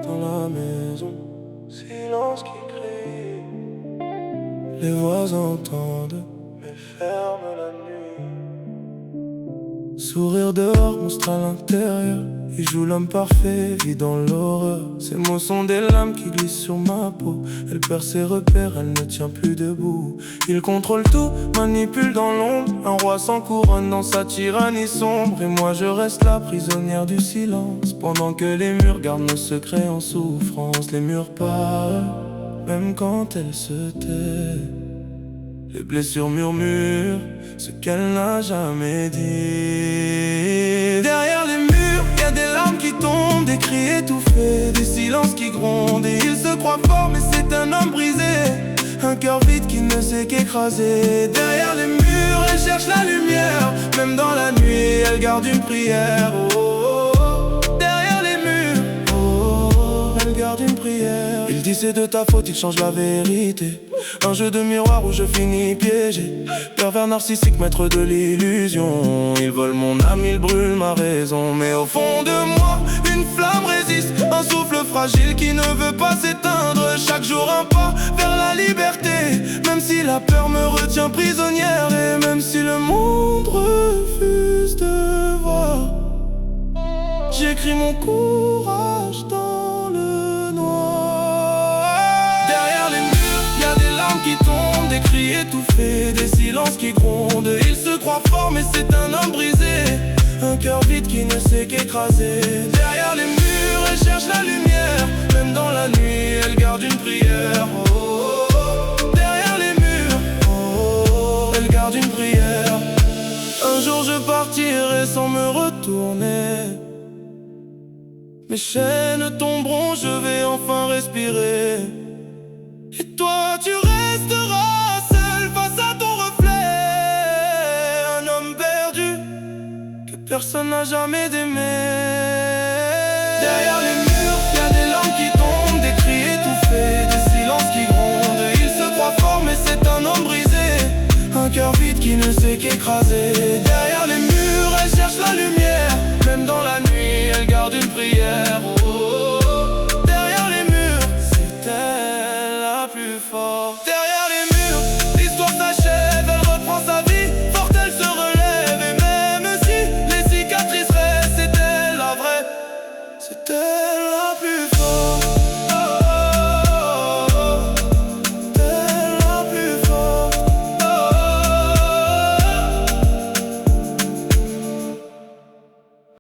dans la maison, silence qui crie. Les voisins entendent, mais ferment la nuit. Sourire dehors, monstre à l'intérieur. Il joue l'homme parfait, vit dans l'horreur. Ses mots sont des lames qui glissent sur ma peau. Elle perd ses repères, elle ne tient plus debout. Il contrôle tout, manipule dans l'ombre. Un roi sans couronne dans sa tyrannie sombre. Et moi je reste la prisonnière du silence. Pendant que les murs gardent nos secrets en souffrance. Les murs parlent, même quand elle se tait. Les blessures murmurent ce qu'elle n'a jamais dit. Derrière les murs, y'a des larmes qui tombent, des cris étouffés, des silences qui grondent. Et il se croit fort mais c'est un homme brisé, un cœur vide qui ne sait qu'écraser. Derrière les murs, elle cherche la lumière, même dans la nuit, elle garde une prière. Oh, oh, oh. Derrière les murs, oh, oh, elle garde une prière. Il dit c'est de ta faute, il change la vérité. Un jeu de miroir où je finis piégé. Pervers narcissique, maître de l'illusion. Il vole mon âme, il brûle ma raison. Mais au fond de moi, une flamme résiste. Un souffle fragile qui ne veut pas s'éteindre. Chaque jour un pas vers la liberté. Même si la peur me retient prisonnière. Et même si le monde refuse de voir, j'écris mon courage dans le noir. Derrière les murs, y'a des larmes qui tombent, des cris étouffés, des silences qui grondent. Il se croit fort mais c'est un homme brisé, un cœur vide qui ne sait qu'écraser. Derrière les murs, elle cherche la lumière, même dans la nuit, elle garde une prière. Oh, oh, oh. Derrière les murs, oh, oh, elle garde une prière. Un jour je partirai sans me retourner. Mes chaînes tomberont, je vais enfin respirer. Et toi tu resteras seul face à ton reflet. Un homme perdu que personne n'a jamais aimé. Derrière les murs, y'a des larmes qui tombent, des cris étouffés, des silences qui grondent. Il se croit fort mais c'est un homme brisé, un cœur vide qui ne sait qu'écraser. Derrière les murs, elle cherche la lumière,